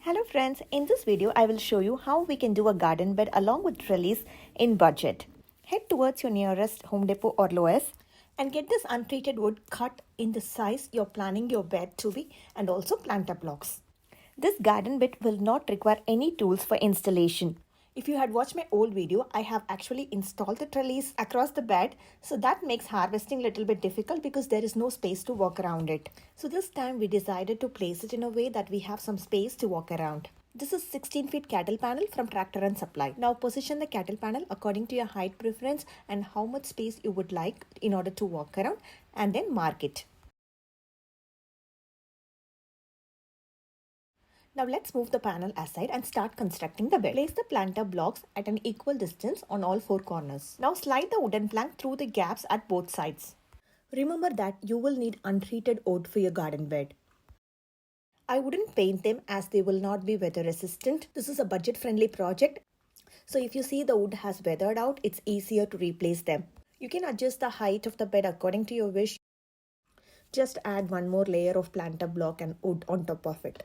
Hello friends, in this video I will show you how we can do a garden bed along with trellis in budget. Head towards your nearest Home Depot or Lowe's and get this untreated wood cut in the size you're planning your bed to be and also planter blocks. This garden bed will not require any tools for installation. If you had watched my old video, I have actually installed the trellis across the bed, so that makes harvesting a little bit difficult because there is no space to walk around it. So this time we decided to place it in a way that we have some space to walk around. This is 16 feet cattle panel from Tractor and Supply. Now position the cattle panel according to your height preference and how much space you would like in order to walk around, and then mark it. Now let's move the panel aside and start constructing the bed. Place the planter blocks at an equal distance on all four corners. Now slide the wooden plank through the gaps at both sides. Remember that you will need untreated wood for your garden bed. I wouldn't paint them as they will not be weather resistant. This is a budget friendly project. So if you see the wood has weathered out, it's easier to replace them. You can adjust the height of the bed according to your wish. Just add one more layer of planter block and wood on top of it.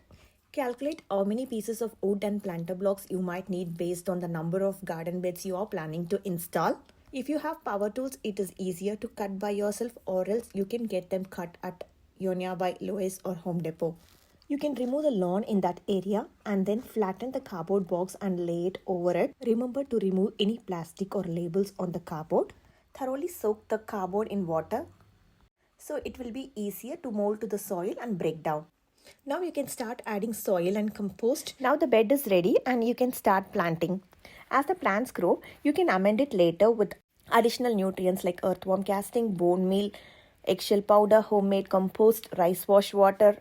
Calculate how many pieces of wood and planter blocks you might need based on the number of garden beds you are planning to install. If you have power tools, it is easier to cut by yourself, or else you can get them cut at your nearby Lowe's or Home Depot. You can remove the lawn in that area and then flatten the cardboard box and lay it over it. Remember to remove any plastic or labels on the cardboard. Thoroughly soak the cardboard in water so it will be easier to mold to the soil and break down. Now you can start adding soil and compost. Now the bed is ready and you can start planting. As the plants grow, you can amend it later with additional nutrients like earthworm casting, bone meal, eggshell powder, homemade compost, rice wash water,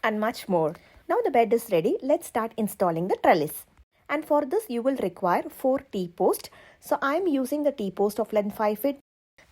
and much more. Now the bed is ready. Let's start installing the trellis. And for this you will require 4 T-posts. So I am using the T-post of length 5 feet.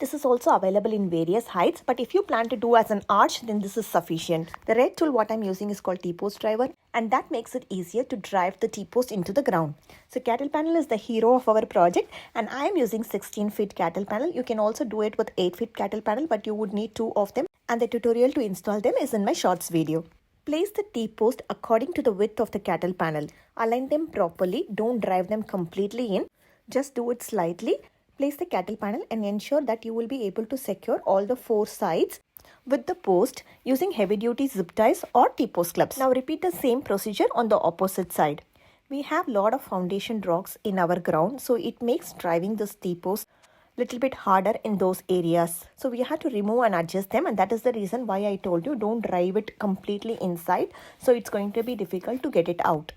This is also available in various heights, but if you plan to do as an arch, then this is sufficient. The red tool what I'm using is called T-post driver, and that makes it easier to drive the T-post into the ground. So cattle panel is the hero of our project, and I am using 16 feet cattle panel. You can also do it with 8 feet cattle panel, but you would need 2 of them, and the tutorial to install them is in my shorts video. Place the T-post according to the width of the cattle panel. Align them properly. Don't drive them completely in. Just do it slightly. Place the cattle panel and ensure that you will be able to secure all the 4 sides with the post using heavy duty zip ties or T-post clips. Now repeat the same procedure on the opposite side. We have lot of foundation rocks in our ground, so it makes driving this T-post little bit harder in those areas. So we have to remove and adjust them, and that is the reason why I told you don't drive it completely inside. So it's going to be difficult to get it out.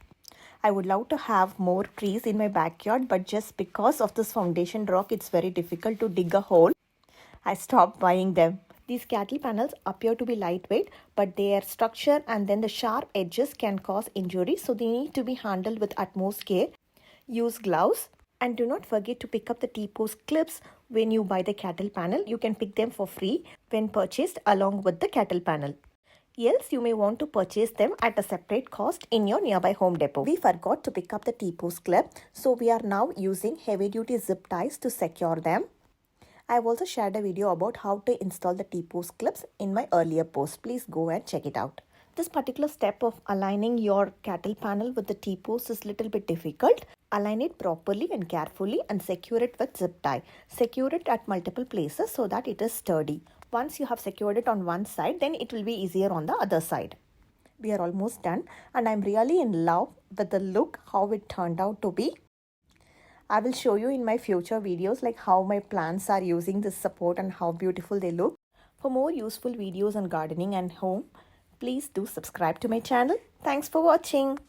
I would love to have more trees in my backyard, but just because of this foundation rock, it's very difficult to dig a hole. I stopped buying them. These cattle panels appear to be lightweight, but their structure and then the sharp edges can cause injury, so they need to be handled with utmost care. Use gloves, and do not forget to pick up the T-post clips when you buy the cattle panel. You can pick them for free when purchased along with the cattle panel. Else, you may want to purchase them at a separate cost in your nearby Home Depot. We forgot to pick up the T-post clip, so we are now using heavy-duty zip ties to secure them. I have also shared a video about how to install the T-post clips in my earlier post. Please go and check it out. This particular step of aligning your cattle panel with the T-post is a little bit difficult. Align it properly and carefully and secure it with zip tie. Secure it at multiple places so that it is sturdy. Once you have secured it on one side, then it will be easier on the other side. We are almost done, and I'm really in love with the look, how it turned out to be. I will show you in my future videos like how my plants are using this support and how beautiful they look. For more useful videos on gardening and home, please do subscribe to my channel. Thanks for watching.